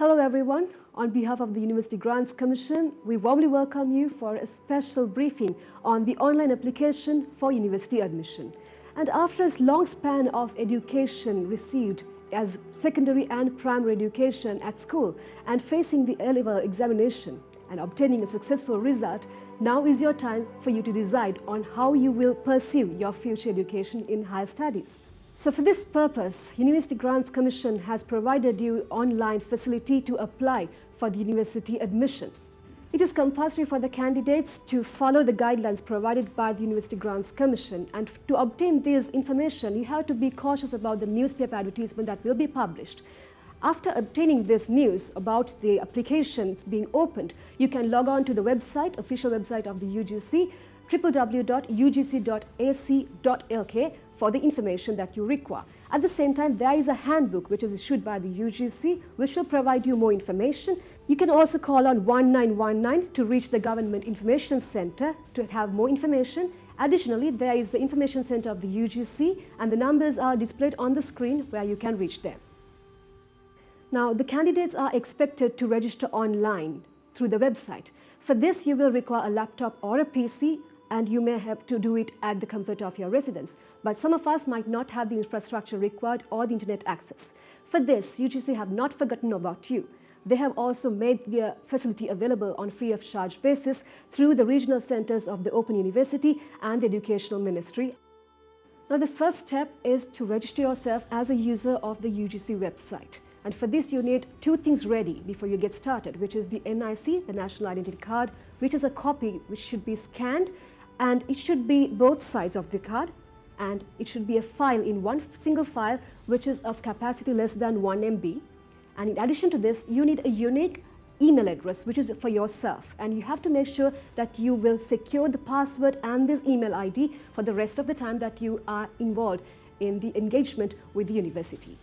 Hello everyone. On behalf of the University Grants Commission, we warmly welcome you for a special briefing on the online application for university admission. And after a long span of education received as secondary and primary education at school and facing the A-level examination and obtaining a successful result, now is your time for you to decide on how you will pursue your future education in higher studies. So for this purpose, University Grants Commission has provided you online facility to apply for the university admission. It is compulsory for the candidates to follow the guidelines provided by the University Grants Commission, and to obtain this information, you have to be cautious about the newspaper advertisement that will be published. After obtaining this news about the applications being opened, you can log on to the website, official website of the UGC, www.ugc.ac.lk for the information that you require. At the same time, there is a handbook which is issued by the UGC which will provide you more information. You can also call on 1919 to reach the Government Information Center to have more information. Additionally, there is the Information Center of the UGC and the numbers are displayed on the screen where you can reach them. Now, the candidates are expected to register online through the website. For this, you will require a laptop or a PC, and you may have to do it at the comfort of your residence. But some of us might not have the infrastructure required or the internet access. For this, UGC have not forgotten about you. They have also made their facility available on free of charge basis through the regional centers of the Open University and the Educational Ministry. Now, the first step is to register yourself as a user of the UGC website. And for this, you need two things ready before you get started, which is the NIC, the National Identity Card, which is a copy which should be scanned, and it should be both sides of the card, and it should be a file in one single file which is of capacity less than 1 MB. And in addition to this, you need a unique email address which is for yourself, and you have to make sure that you will secure the password and this email ID for the rest of the time that you are involved in the engagement with the university.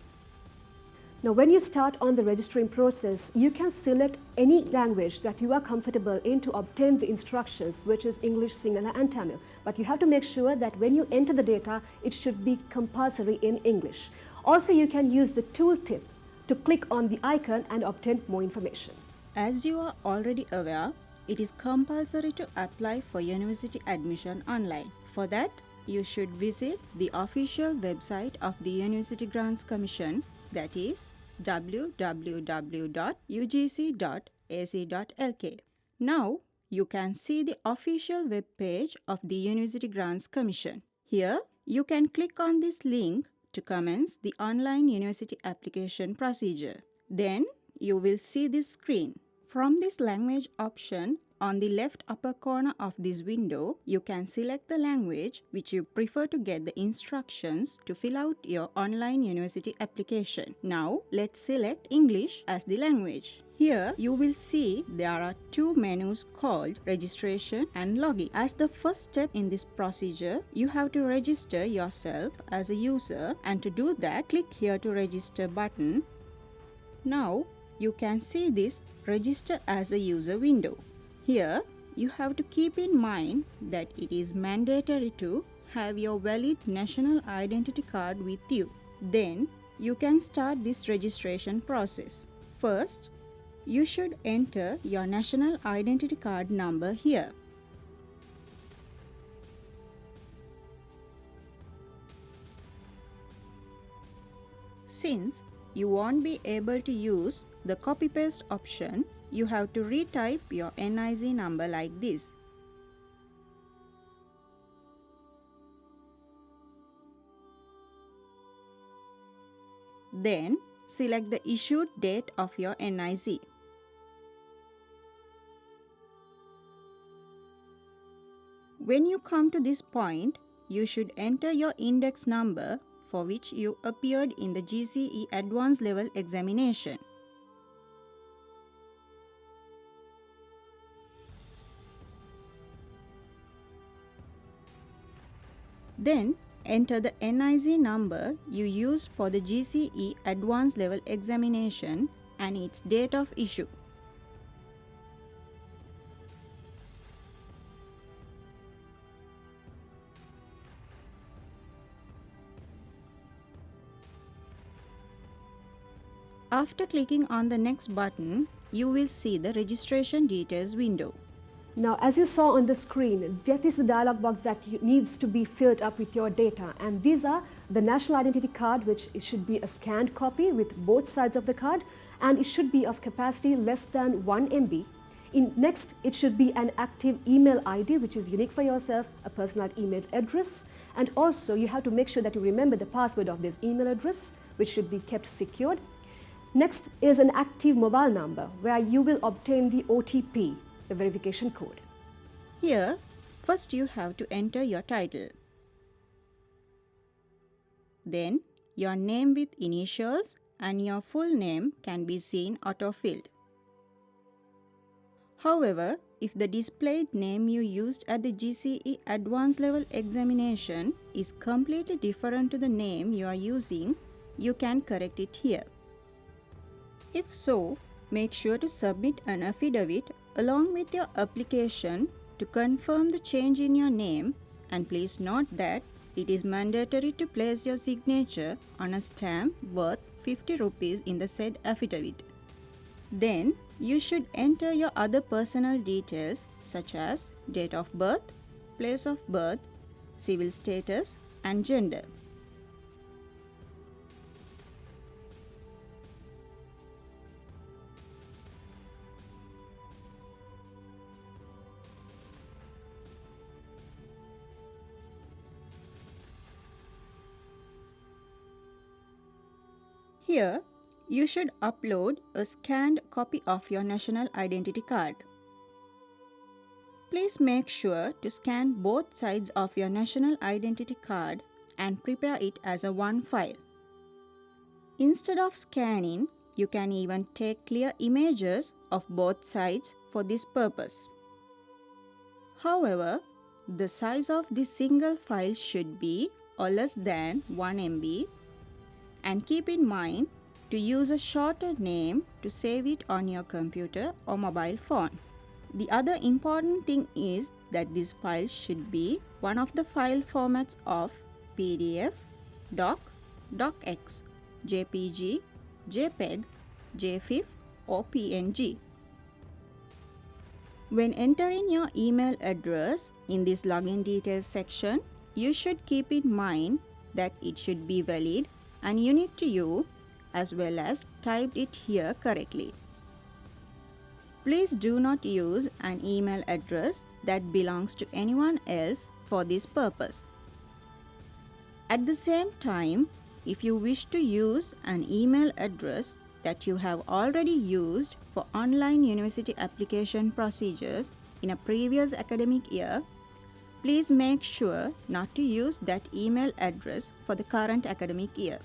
Now, when you start on the registering process, you can select any language that you are comfortable in to obtain the instructions, which is English, Sinhala and Tamil. But you have to make sure that when you enter the data, it should be compulsory in English. Also, you can use the tooltip to click on the icon and obtain more information. As you are already aware, it is compulsory to apply for university admission online. For that, you should visit the official website of the University Grants Commission, that is www.ugc.ac.lk. Now, you can see the official web page of the University Grants Commission. Here, you can click on this link to commence the online university application procedure. Then, you will see this screen. From this language option, on the left upper corner of this window, you can select the language which you prefer to get the instructions to fill out your online university application. Now, let's select English as the language. Here, you will see there are two menus called Registration and Login. As the first step in this procedure, you have to register yourself as a user, and to do that, click here to register button. Now, you can see this Register as a User window. Here, you have to keep in mind that it is mandatory to have your valid national identity card with you. Then, you can start this registration process. First, you should enter your national identity card number here. Since you won't be able to use the copy-paste option, you have to retype your NIC number like this. Then, select the issued date of your NIC. When you come to this point, you should enter your index number for which you appeared in the GCE Advanced Level Examination. Then, enter the NIC number you used for the GCE Advanced Level Examination and its date of issue. After clicking on the next button, you will see the registration details window. Now, as you saw on the screen, that is the dialog box that needs to be filled up with your data. And these are the national identity card, which it should be a scanned copy with both sides of the card, and it should be of capacity less than 1 MB. Next, it should be an active email ID, which is unique for yourself, a personalized email address. And also, you have to make sure that you remember the password of this email address, which should be kept secured. Next is an active mobile number, where you will obtain the OTP, the verification code. Here, first you have to enter your title. Then, your name with initials and your full name can be seen auto-filled. However, if the displayed name you used at the GCE Advanced Level Examination is completely different to the name you are using, you can correct it here. If so, make sure to submit an affidavit along with your application to confirm the change in your name, and please note that it is mandatory to place your signature on a stamp worth 50 rupees in the said affidavit. Then, you should enter your other personal details such as date of birth, place of birth, civil status, and gender. Here, you should upload a scanned copy of your national identity card. Please make sure to scan both sides of your national identity card and prepare it as a one file. Instead of scanning, you can even take clear images of both sides for this purpose. However, the size of this single file should be or less than 1 MB, and keep in mind to use a shorter name to save it on your computer or mobile phone. The other important thing is that this file should be one of the file formats of PDF, Doc, DocX, JPG, JPEG, JFIF or PNG. When entering your email address in this login details section, you should keep in mind that it should be valid and unique to you, as well as typed it here correctly. Please do not use an email address that belongs to anyone else for this purpose. At the same time, if you wish to use an email address that you have already used for online university application procedures in a previous academic year, please make sure not to use that email address for the current academic year.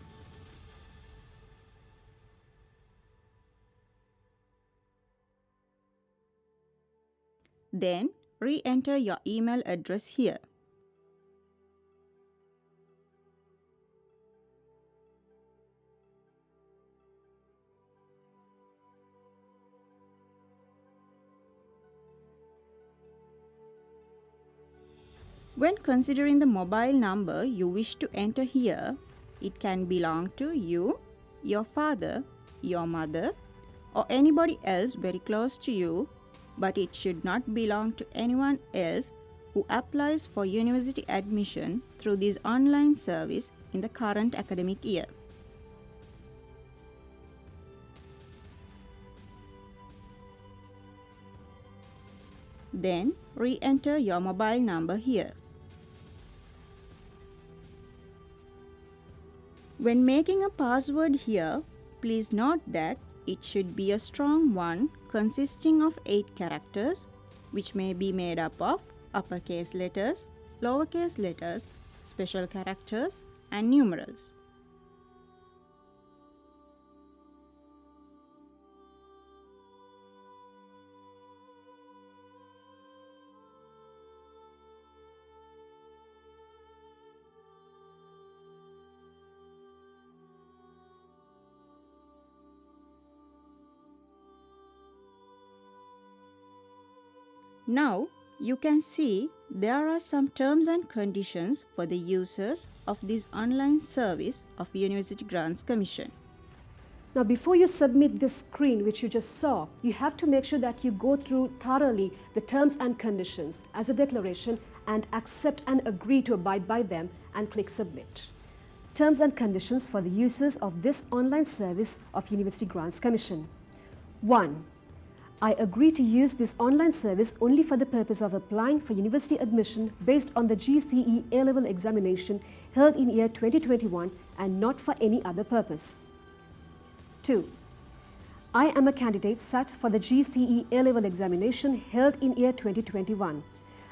Then, re-enter your email address here. When considering the mobile number you wish to enter here, it can belong to you, your father, your mother, or anybody else very close to you, but it should not belong to anyone else who applies for university admission through this online service in the current academic year. Then, re-enter your mobile number here. When making a password here, please note that it should be a strong one consisting of 8 characters, which may be made up of uppercase letters, lowercase letters, special characters, and numerals. Now, you can see there are some terms and conditions for the users of this online service of University Grants Commission. Now, before you submit this screen which you just saw, you have to make sure that you go through thoroughly the terms and conditions as a declaration and accept and agree to abide by them and click submit. Terms and conditions for the users of this online service of University Grants Commission. 1. I agree to use this online service only for the purpose of applying for university admission based on the GCE A-level examination held in year 2021 and not for any other purpose. 2. I am a candidate sat for the GCE A-level examination held in year 2021.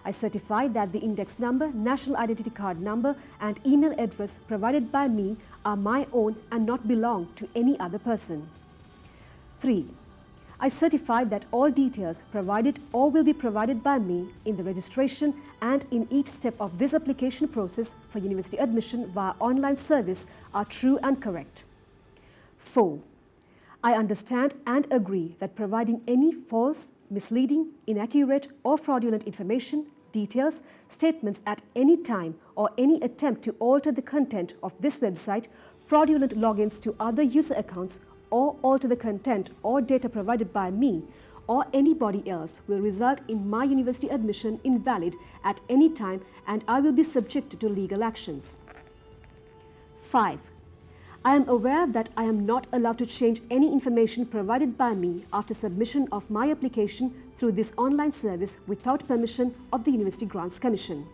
I certify that the index number, national identity card number and email address provided by me are my own and not belong to any other person. 3. I certify that all details provided or will be provided by me in the registration and in each step of this application process for university admission via online service are true and correct. 4. I understand and agree that providing any false, misleading, inaccurate or fraudulent information, details, statements at any time or any attempt to alter the content of this website, fraudulent logins to other user accounts or alter the content or data provided by me or anybody else will result in my university admission invalid at any time and I will be subjected to legal actions. 5. I am aware that I am not allowed to change any information provided by me after submission of my application through this online service without permission of the University Grants Commission.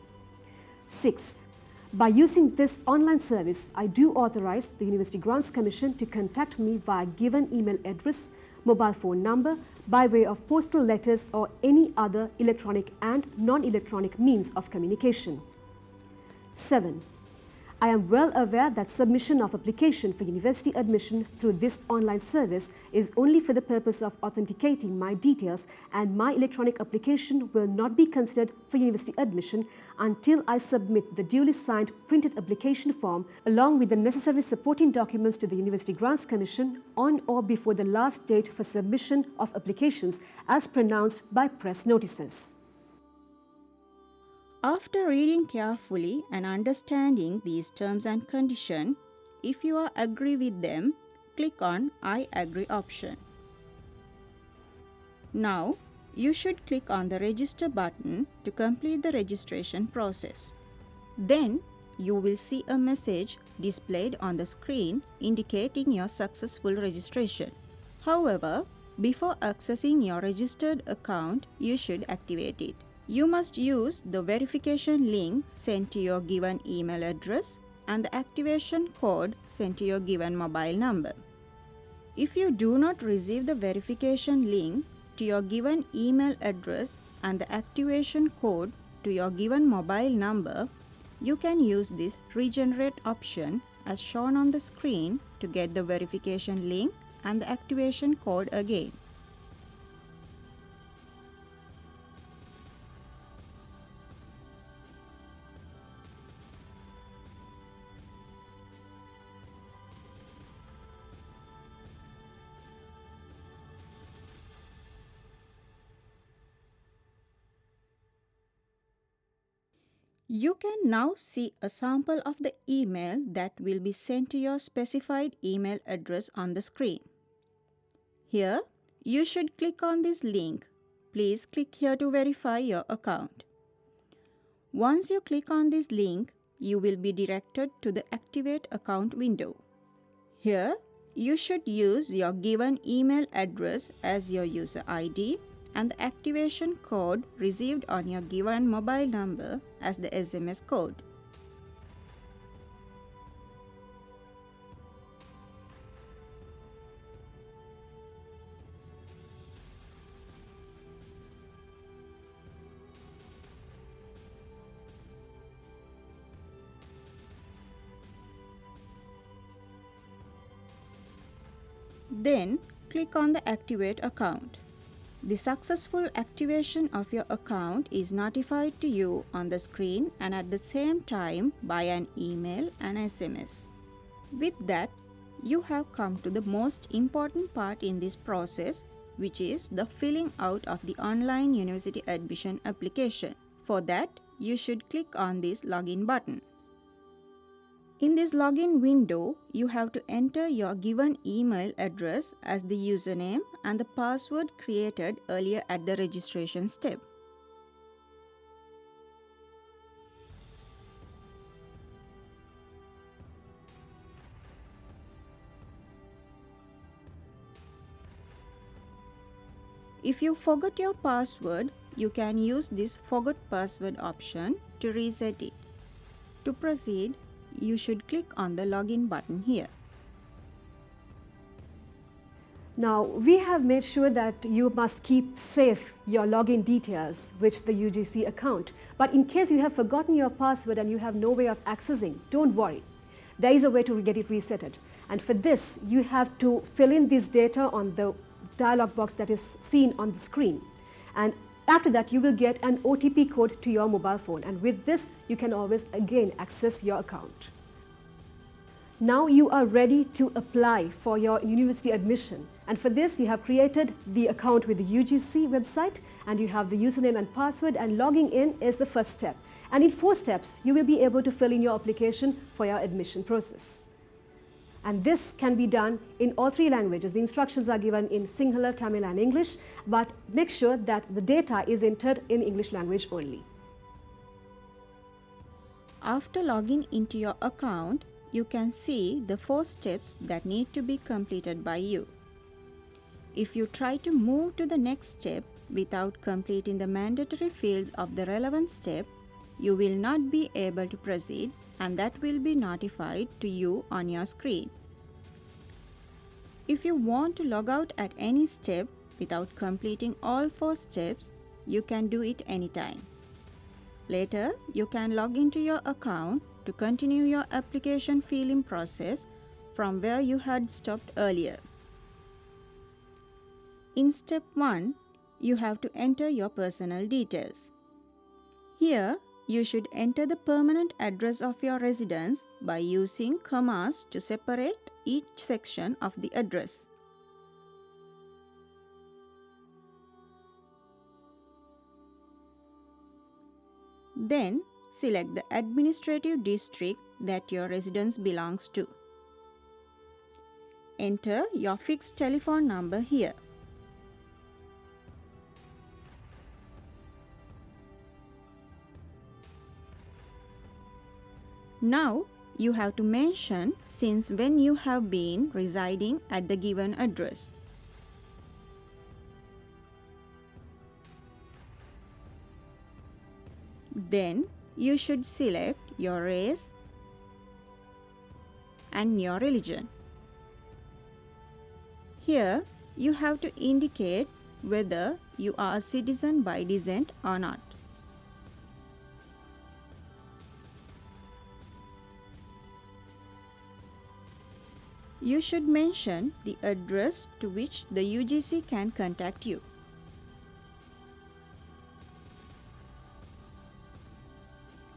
6. By using this online service, I do authorize the University Grants Commission to contact me via given email address, mobile phone number, by way of postal letters or any other electronic and non-electronic means of communication. 7. I am well aware that submission of application for university admission through this online service is only for the purpose of authenticating my details and my electronic application will not be considered for university admission until I submit the duly signed printed application form along with the necessary supporting documents to the University Grants Commission on or before the last date for submission of applications as pronounced by press notices. After reading carefully and understanding these terms and conditions, if you are agree with them, click on I agree option. Now, you should click on the register button to complete the registration process. Then, you will see a message displayed on the screen indicating your successful registration. However, before accessing your registered account, you should activate it. You must use the verification link sent to your given email address and the activation code sent to your given mobile number. If you do not receive the verification link to your given email address and the activation code to your given mobile number, you can use this regenerate option as shown on the screen to get the verification link and the activation code again. You can now see a sample of the email that will be sent to your specified email address on the screen. Here, you should click on this link. Please click here to verify your account. Once you click on this link, you will be directed to the Activate Account window. Here, you should use your given email address as your user ID and the activation code received on your given mobile number as the SMS code. Then, click on the Activate Account. The successful activation of your account is notified to you on the screen and at the same time by an email and SMS. With that, you have come to the most important part in this process, which is the filling out of the online university admission application. For that, you should click on this login button. In this login window, you have to enter your given email address as the username and the password created earlier at the registration step. If you forgot your password, you can use this Forgot Password option to reset it. To proceed, you should click on the Login button here. Now, we have made sure that you must keep safe your login details with the UGC account. But in case you have forgotten your password and you have no way of accessing, don't worry. There is a way to get it resetted. And for this, you have to fill in this data on the dialog box that is seen on the screen. And after that, you will get an OTP code to your mobile phone. And with this, you can always again access your account. Now you are ready to apply for your university admission. And for this, you have created the account with the UGC website and you have the username and password, and logging in is the first step. And in 4 steps, you will be able to fill in your application for your admission process. And this can be done in all 3 languages. The instructions are given in Sinhala, Tamil and English, but make sure that the data is entered in English language only. After logging into your account, you can see the 4 steps that need to be completed by you. If you try to move to the next step without completing the mandatory fields of the relevant step, you will not be able to proceed, and that will be notified to you on your screen. If you want to log out at any step without completing all 4 steps, you can do it anytime. Later, you can log into your account to continue your application filling process from where you had stopped earlier. In step 1, you have to enter your personal details. Here, you should enter the permanent address of your residence by using commas to separate each section of the address. Then, select the administrative district that your residence belongs to. Enter your fixed telephone number here. Now, you have to mention since when you have been residing at the given address. Then, you should select your race and your religion. Here, you have to indicate whether you are a citizen by descent or not. You should mention the address to which the UGC can contact you.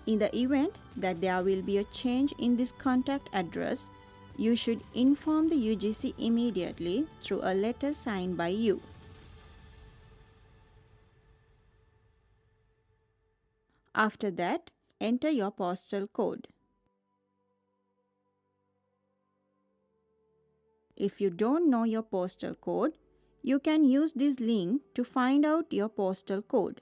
In the event that there will be a change in this contact address, you should inform the UGC immediately through a letter signed by you. After that, enter your postal code. If you don't know your postal code, you can use this link to find out your postal code.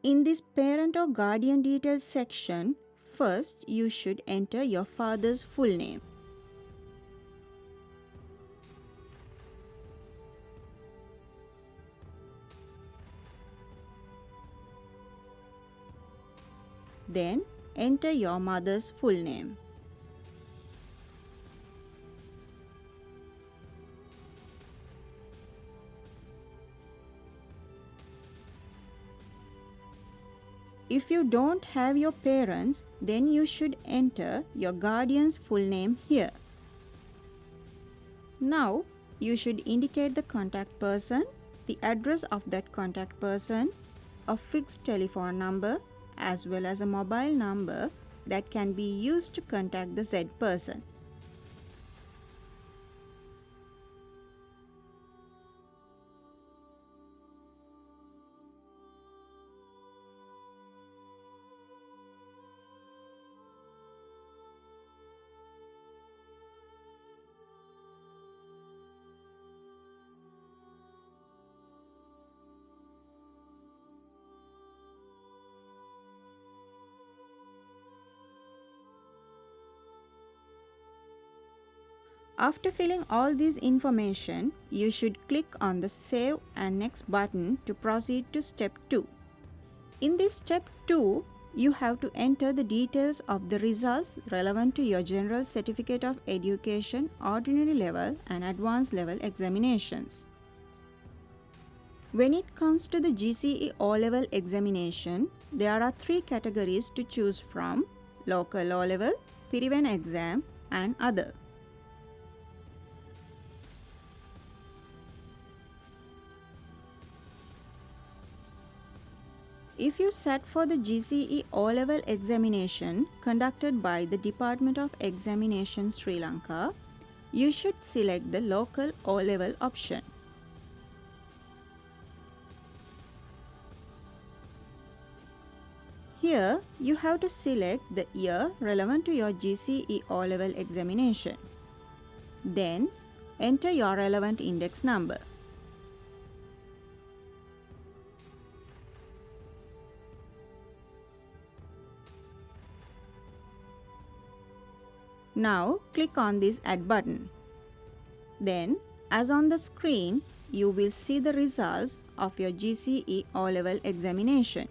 In this parent or guardian details section, first you should enter your father's full name. Then enter your mother's full name. If you don't have your parents, then you should enter your guardian's full name here. Now, you should indicate the contact person, the address of that contact person, a fixed telephone number, as well as a mobile number that can be used to contact the said person. After filling all this information, you should click on the Save and Next button to proceed to step 2. In this step 2, you have to enter the details of the results relevant to your General Certificate of Education, Ordinary Level and Advanced Level examinations. When it comes to the GCE O-Level examination, there are 3 categories to choose from: Local O-Level, Piriven exam and Other. If you sat for the GCE O-Level examination conducted by the Department of Examination Sri Lanka, you should select the Local O-Level option. Here, you have to select the year relevant to your GCE O-Level examination. Then, enter your relevant index number. Now, click on this Add button. Then, as on the screen, you will see the results of your GCE O-Level examination.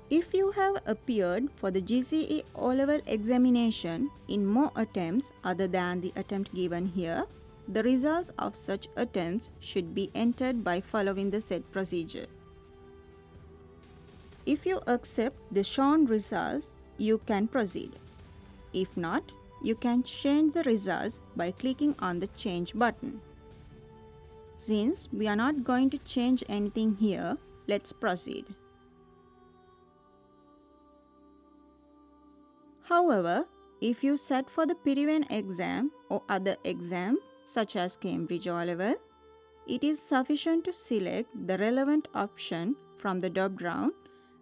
If you have appeared for the GCE O-Level examination in more attempts other than the attempt given here, the results of such attempts should be entered by following the said procedure. If you accept the shown results, you can proceed. If not, you can change the results by clicking on the Change button. Since we are not going to change anything here, let's proceed. However, if you sat for the Piriven exam or other exam such as Cambridge O-Level, it is sufficient to select the relevant option from the drop-down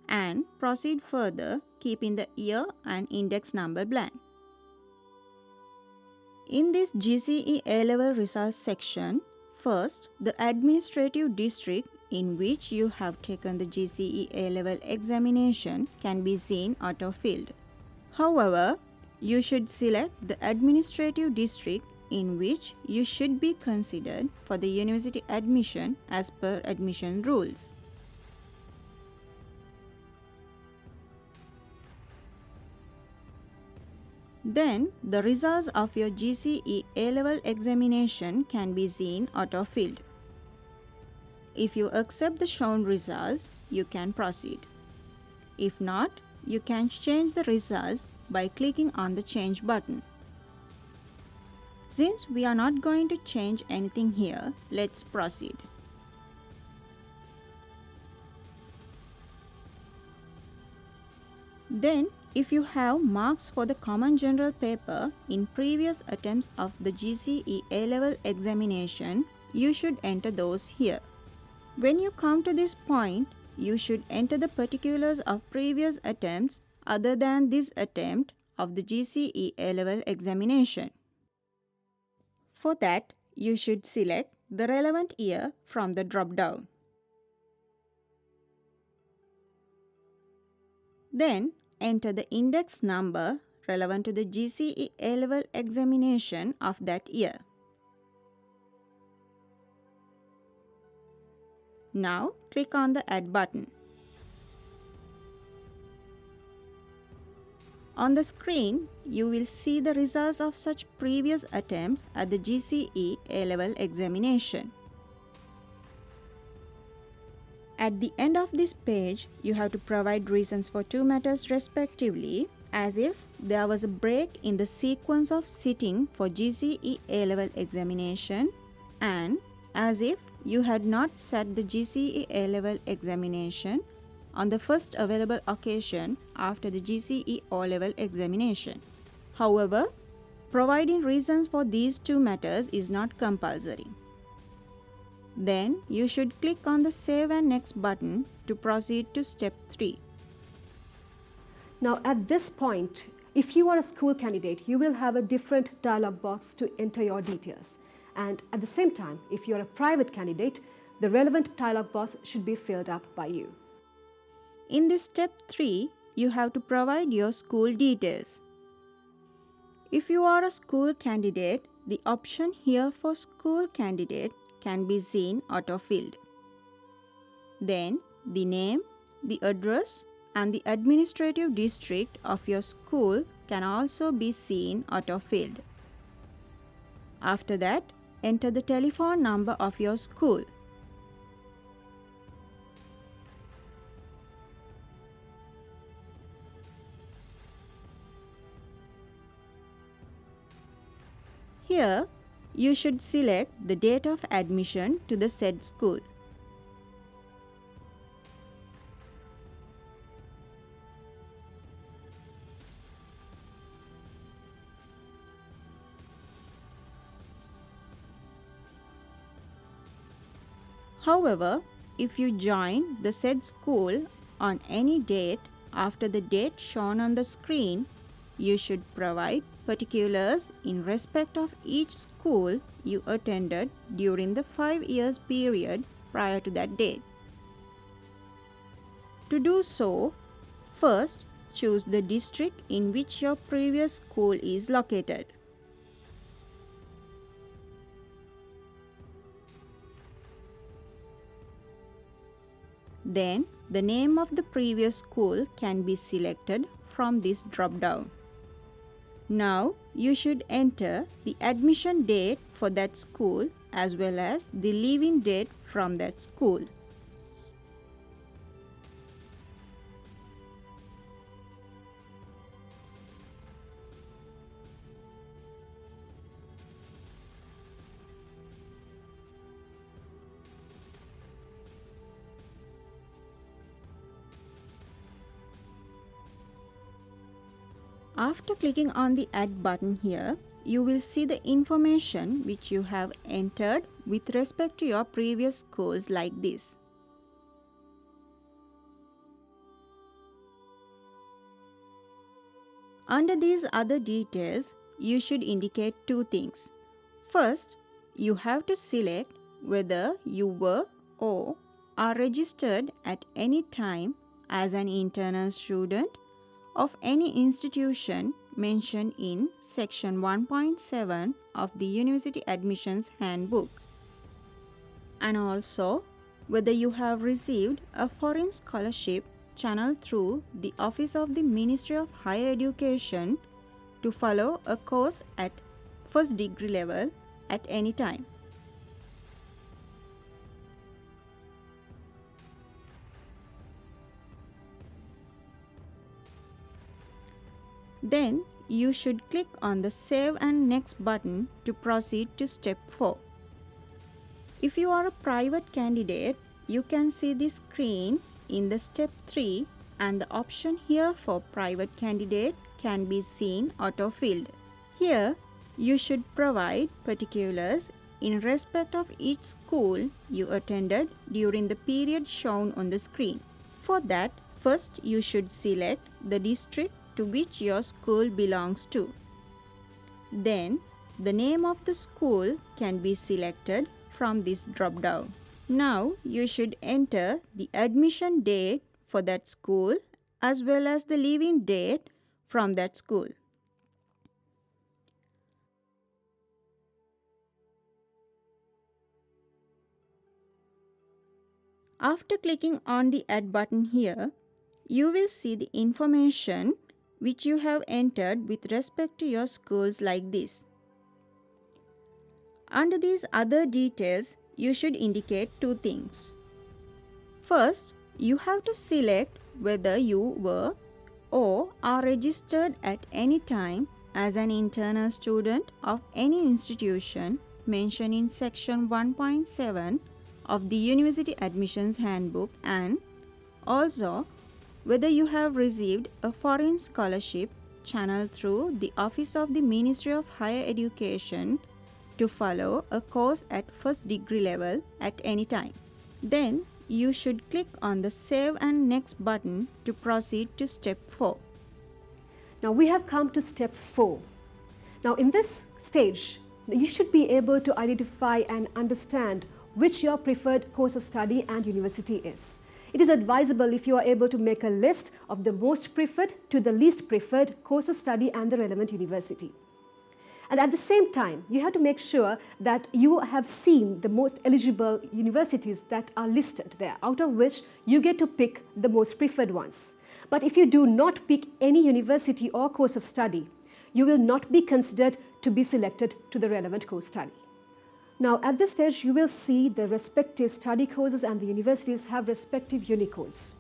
and proceed further, keeping the year and index number blank. In this GCE A-Level results section, first, the administrative district in which you have taken the GCE A-Level examination can be seen auto-filled. However, you should select the administrative district in which you should be considered for the university admission as per admission rules. Then, the results of your GCE A-Level examination can be seen auto-filled. If you accept the shown results, you can proceed. If not, you can change the results by clicking on the Change button. Since we are not going to change anything here, let's proceed. Then, if you have marks for the Common General Paper in previous attempts of the GCE A-Level examination, you should enter those here. When you come to this point, you should enter the particulars of previous attempts other than this attempt of the GCE A-Level examination. For that, you should select the relevant year from the drop-down. Then, enter the index number relevant to the GCE A-Level examination of that year. Now, click on the Add button. On the screen, you will see the results of such previous attempts at the GCE A-Level examination. At the end of this page, you have to provide reasons for 2 matters respectively, as if there was a break in the sequence of sitting for GCE A-Level examination, and as if you had not sat the GCE A-Level examination on the first available occasion after the GCE O-Level examination. However, providing reasons for these 2 matters is not compulsory. Then, you should click on the Save and Next button to proceed to step 3. Now, at this point, if you are a school candidate, you will have a different dialog box to enter your details. And at the same time, if you are a private candidate, the relevant dialog box should be filled up by you. In this step 3, you have to provide your school details. If you are a school candidate, the option here for school candidate can be seen auto-filled. Then the name, the address, and the administrative district of your school can also be seen auto-filled. After that, enter the telephone number of your school. Here, you should select the date of admission to the said school. However, if you join the said school on any date after the date shown on the screen, you should provide particulars in respect of each school you attended during the 5 years period prior to that date. To do so, first choose the district in which your previous school is located. Then, the name of the previous school can be selected from this drop-down. Now, you should enter the admission date for that school as well as the leaving date from that school. After clicking on the Add button here, you will see the information which you have entered with respect to your previous schools like this. Under these other details, you should indicate two things. First, you have to select whether you were or are registered at any time as an internal student of any institution mentioned in section 1.7 of the University Admissions Handbook, and also whether you have received a foreign scholarship channeled through the Office of the Ministry of Higher Education to follow a course at first degree level at any time. Then you should click on the Save and Next button to proceed to step 4. If you are a private candidate, you can see the screen in the step 3 and the option here for private candidate can be seen auto-filled. Here, you should provide particulars in respect of each school you attended during the period shown on the screen. For that, first you should select the district to which your school belongs to. Then, the name of the school can be selected from this drop-down. Now, you should enter the admission date for that school as well as the leaving date from that school. After clicking on the Add button here, you will see the information which you have entered with respect to your schools like this. Under these other details, you should indicate two things. First, you have to select whether you were or are registered at any time as an internal student of any institution mentioned in section 1.7 of the University Admissions Handbook, and also whether you have received a foreign scholarship channeled through the Office of the Ministry of Higher Education to follow a course at first degree level at any time. Then you should click on the Save and Next button to proceed to step 4. Now we have come to step 4. Now in this stage, you should be able to identify and understand which your preferred course of study and university is. It is advisable if you are able to make a list of the most preferred to the least preferred course of study and the relevant university. And at the same time, you have to make sure that you have seen the most eligible universities that are listed there, out of which you get to pick the most preferred ones. But if you do not pick any university or course of study, you will not be considered to be selected to the relevant course study. Now, at this stage, you will see the respective study courses and the universities have respective Unicodes.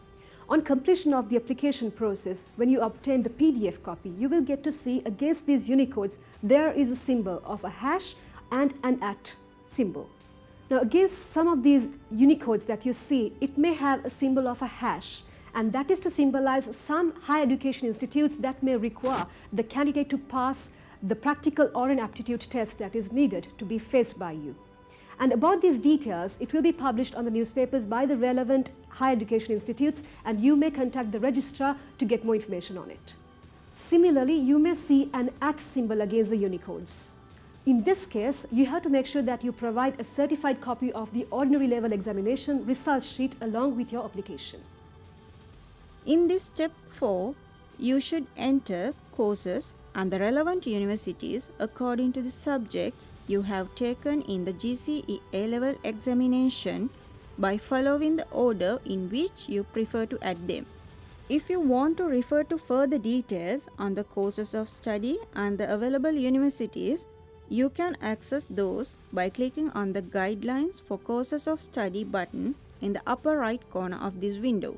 On completion of the application process, when you obtain the PDF copy, you will get to see against these Unicodes, there is a symbol of a hash and an @ symbol. Now, against some of these Unicodes that you see, it may have a symbol of a hash, and that is to symbolize some higher education institutes that may require the candidate to pass the practical or an aptitude test that is needed to be faced by you. And about these details, it will be published on the newspapers by the relevant higher education institutes, and you may contact the registrar to get more information on it. Similarly, you may see an @ symbol against the Unicodes. In this case, you have to make sure that you provide a certified copy of the ordinary level examination result sheet along with your application. In this step 4, you should enter courses and the relevant universities according to the subjects you have taken in the GCE A-level examination by following the order in which you prefer to add them. If you want to refer to further details on the courses of study and the available universities, you can access those by clicking on the Guidelines for Courses of Study button in the upper right corner of this window.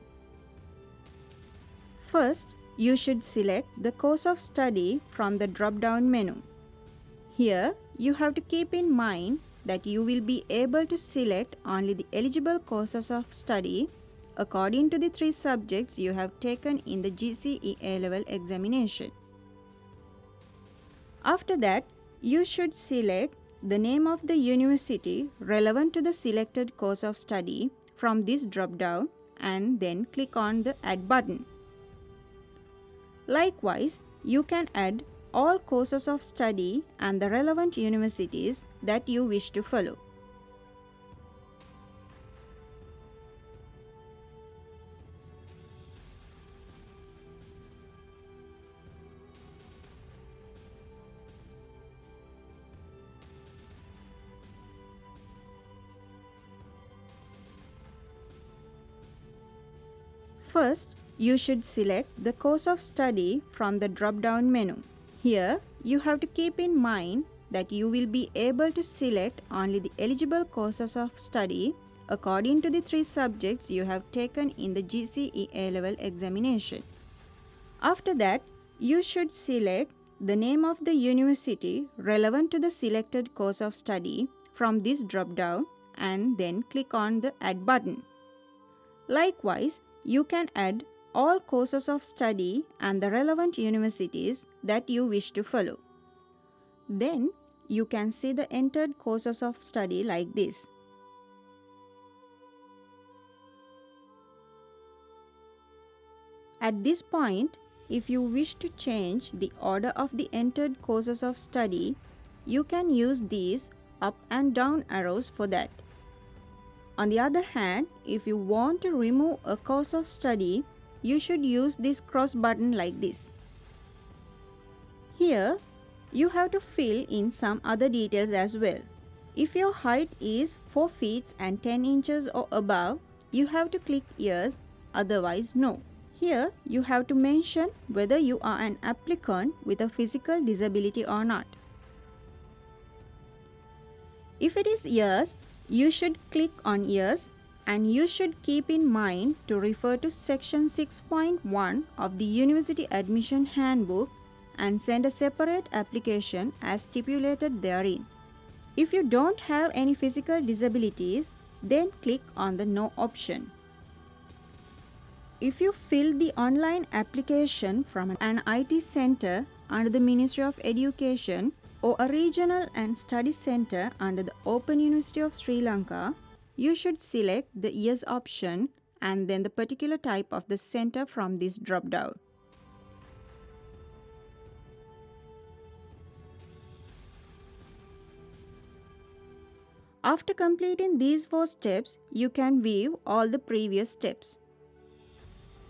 First, you should select the course of study from the drop-down menu. Here, you have to keep in mind that you will be able to select only the eligible courses of study according to the 3 subjects you have taken in the GCE A-level examination. After that, you should select the name of the university relevant to the selected course of study from this drop-down and then click on the Add button. Likewise, you can add all courses of study and the relevant universities that you wish to follow. First, you should select the course of study from the drop-down menu. Here, you have to keep in mind that you will be able to select only the eligible courses of study according to the 3 subjects you have taken in the GCE A-level examination. After that, you should select the name of the university relevant to the selected course of study from this drop-down and then click on the Add button. Likewise, you can add all courses of study and the relevant universities that you wish to follow. Then, you can see the entered courses of study like this. At this point, if you wish to change the order of the entered courses of study, you can use these up and down arrows for that. On the other hand, if you want to remove a course of study, you should use this cross button like this. Here, you have to fill in some other details as well. If your height is 4 feet and 10 inches or above, you have to click yes, otherwise no. Here, you have to mention whether you are an applicant with a physical disability or not. If it is yes, you should click on yes, and you should keep in mind to refer to section 6.1 of the University Admission Handbook and send a separate application as stipulated therein. If you don't have any physical disabilities, then click on the no option. If you fill the online application from an IT center under the Ministry of Education or a regional and study center under the Open University of Sri Lanka, you should select the yes option and then the particular type of the center from this drop-down. After completing these 4 steps, you can view all the previous steps.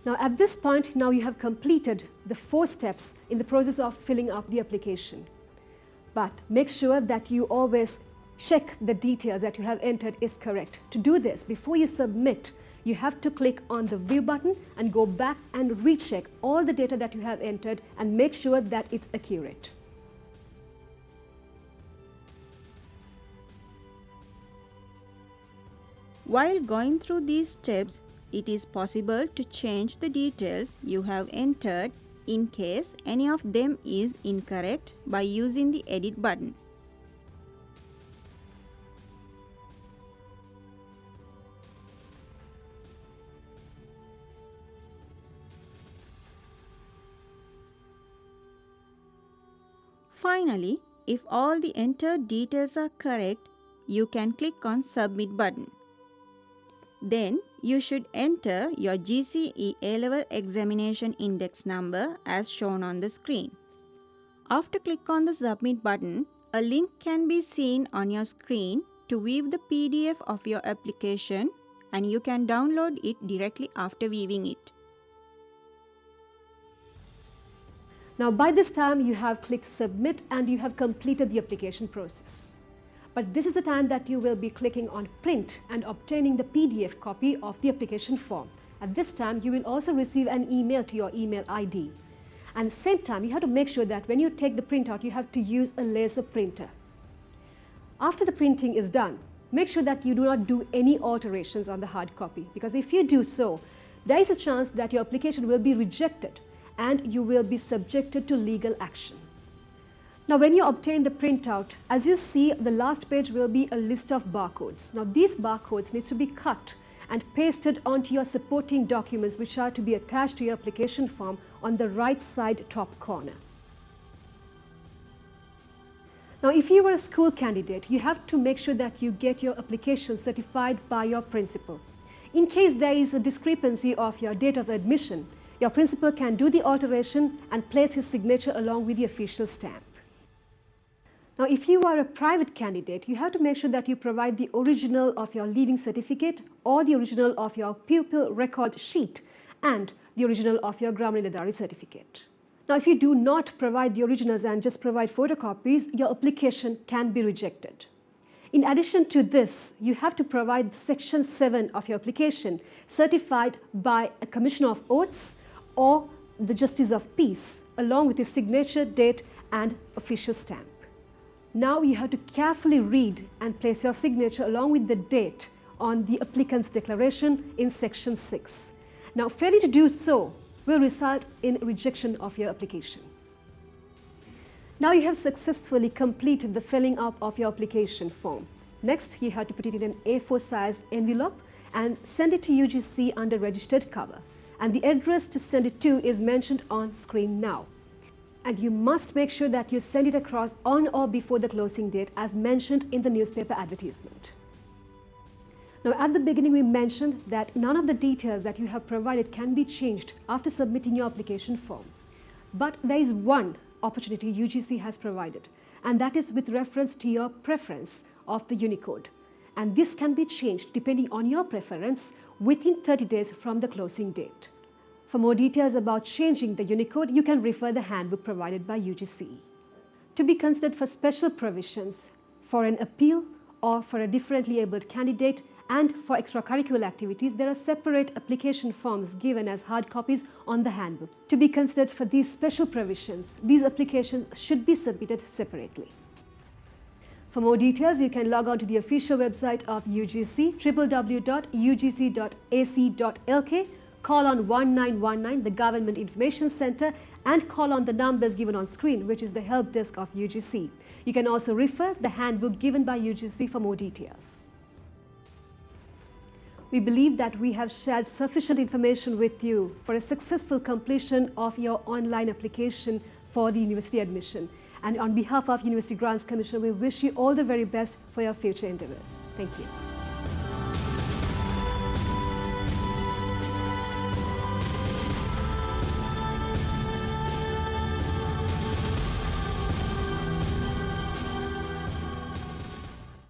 Now, at this point, now you have completed the 4 steps in the process of filling up the application. But make sure that you always check the details that you have entered is correct. To do this, before you submit, you have to click on the View button and go back and recheck all the data that you have entered and make sure that it's accurate. While going through these steps, it is possible to change the details you have entered in case any of them is incorrect by using the Edit button. Finally, if all the entered details are correct, you can click on Submit button. Then you should enter your GCE A-Level Examination Index number as shown on the screen. After click on the Submit button, a link can be seen on your screen to view the PDF of your application, and you can download it directly after viewing it. Now by this time you have clicked Submit and you have completed the application process. But this is the time that you will be clicking on Print and obtaining the PDF copy of the application form. At this time you will also receive an email to your email ID. And at the same time you have to make sure that when you take the printout you have to use a laser printer. After the printing is done, make sure that you do not do any alterations on the hard copy, because if you do so, there is a chance that your application will be rejected and you will be subjected to legal action. Now when you obtain the printout, as you see, the last page will be a list of barcodes. Now these barcodes need to be cut and pasted onto your supporting documents, which are to be attached to your application form on the right side top corner. Now if you are a school candidate, you have to make sure that you get your application certified by your principal. In case there is a discrepancy of your date of admission, your principal can do the alteration and place his signature along with the official stamp. Now, if you are a private candidate, you have to make sure that you provide the original of your leaving certificate or the original of your pupil record sheet and the original of your Grammar Niladhari certificate. Now, if you do not provide the originals and just provide photocopies, your application can be rejected. In addition to this, you have to provide Section 7 of your application certified by a Commissioner of Oaths or the Justice of Peace, along with his signature, date and official stamp. Now you have to carefully read and place your signature along with the date on the applicant's declaration in Section 6. Now failing to do so will result in rejection of your application. Now you have successfully completed the filling up of your application form. Next, you have to put it in an A4 size envelope and send it to UGC under registered cover. And the address to send it to is mentioned on screen now. And you must make sure that you send it across on or before the closing date as mentioned in the newspaper advertisement. Now at the beginning we mentioned that none of the details that you have provided can be changed after submitting your application form. But there is one opportunity UGC has provided, and that is with reference to your preference of the Unicode. And this can be changed depending on your preference within 30 days from the closing date. For more details about changing the Unicode, you can refer the handbook provided by UGC. To be considered for special provisions, for an appeal or for a differently abled candidate and for extracurricular activities, there are separate application forms given as hard copies on the handbook. To be considered for these special provisions, these applications should be submitted separately. For more details, you can log on to the official website of UGC, www.ugc.ac.lk, call on 1919, the Government Information Center, and call on the numbers given on screen, which is the help desk of UGC. You can also refer the handbook given by UGC for more details. We believe that we have shared sufficient information with you for a successful completion of your online application for the university admission. And on behalf of University Grants Commission, we wish you all the very best for your future endeavors. Thank you.